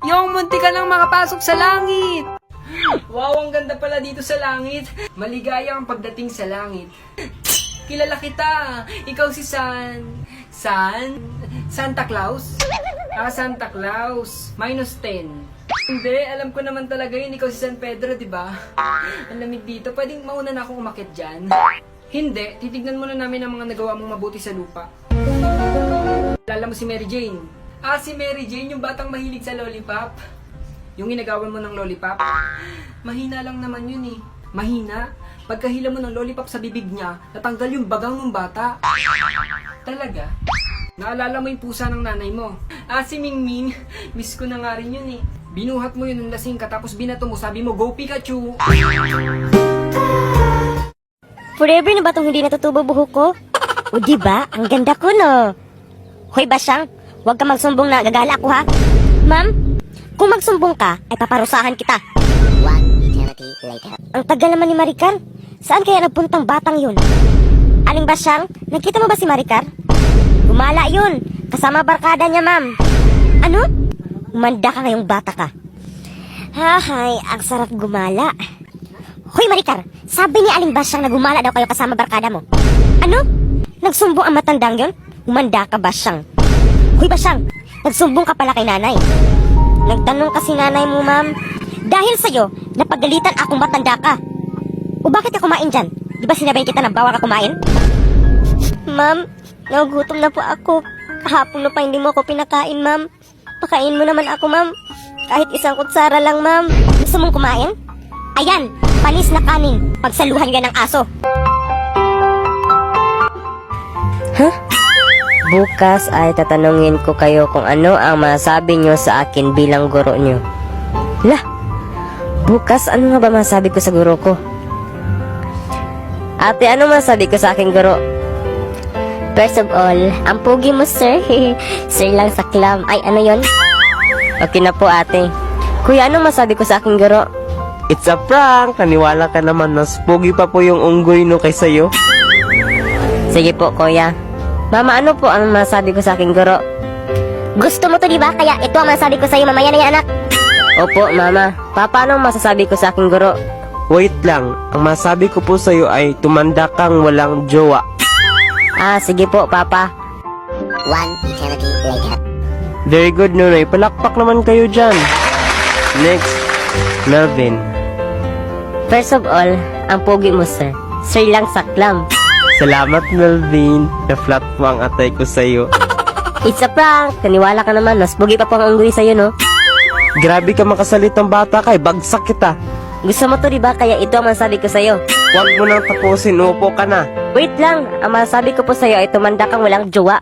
Yung munti ka lang makapasok sa langit. Wow, ang ganda pala dito sa langit. Maligaya ang pagdating sa langit. Kilala kita. Ikaw si Santa Claus? Santa Claus. -10. Hindi, alam ko naman talaga yun. Ikaw si San Pedro, di ba? Ang lamig dito. Pwedeng mauna na akong umakyat dyan. Hindi, titignan muna namin ang mga nagawa mong mabuti sa lupa. Alala mo si Mary Jane? Si Mary Jane, yung batang mahilig sa lollipop. Yung ginagawan mo ng lollipop. Mahina lang naman yun eh. Mahina? Pagkahila mo ng lollipop sa bibig niya, natanggal yung bagang ng bata. Talaga? Naalala mo yung pusa ng nanay mo? Si Mingming, miss ko na nga rin yun eh. Binuhat mo yun ng lasing ka tapos binato mo, sabi mo, "Go Pikachu!" Forever na ba itong hindi natutubo buhok ko? O diba? Ang ganda ko, no? Hoy, Basyang, huwag ka magsumbong na gagala ako, ha? Ma'am, kung magsumbong ka, ay paparusahan kita. One eternity later. Ang tagal naman ni Maricar. Saan kaya nagpuntang batang yun? Aling Basyang, nakita mo ba si Maricar? Gumala yun. Kasama barkada niya, ma'am. Ano? Umanda ka ngayong bata ka. Hahay, ang sarap gumala. Hoy, Maricar, sabi ni Aling Basyang na gumala daw kayo kasama barkada mo. Ano? Nagsumbong ang matandang yon? Umanda ka, Basyang. Hoy, Basyang, nagsumbong ka pala kay nanay. Nagtanong kasi nanay mo, ma'am. Dahil sa'yo, napagalitan akong matanda ka. O bakit ka kumain dyan? Di ba sinabihin kita na bawal ka kumain? Ma'am, nagugutom na po ako. Kahapon na pa hindi mo ako pinakain, ma'am. Pakain mo naman ako, ma'am. Kahit isang kutsara lang, ma'am. Gusto mong kumain? Ayan, panis na kanin. Pagsaluhan ka ng aso. Huh? Bukas ay tatanungin ko kayo kung ano ang masabi nyo sa akin bilang guro nyo. Lah, bukas ano nga ba masabi ko sa guro ko? Ate, ano masabi ko sa aking guro? First of all, ang pugi mo, sir. Sir lang sa clam. Ay, ano yon? Okay na po, ate. Kuya, ano masabi ko sa aking guro? It's a prank! Naniwala ka naman, mas pogi pa po yung unggoy no kaysa iyo. Sige po, kuya. Mama, ano po ang masabi ko sa aking guro? Gusto mo to, di ba? Kaya ito ang masabi ko sa iyo mamaya na yan, anak. Opo, mama. Papa, ano masasabi ko sa aking guro? Wait lang, ang masabi ko po sa iyo ay tumanda kang walang jowa. Sige po, papa. One eternity later. Very good, Nunoy. Palakpak naman kayo dyan. Next, Melvin. First of all, ang pogi mo, sir. Sir lang sa clam. Salamat, Melvin. Na-flat mo ang atay ko sa iyo. It's a prank. Kaniwala ka naman. Mas pogi pa po ang unggoy sa'yo, no? Grabe ka makasalitang bata kay bagsak kita. Gusto mo to, di ba? Kaya ito ang masabi ko sa'yo. Huwag mo nang tapusin, upo ka na. Wait lang. Ang masabi ko po sa'yo ay tumanda kang walang jowa.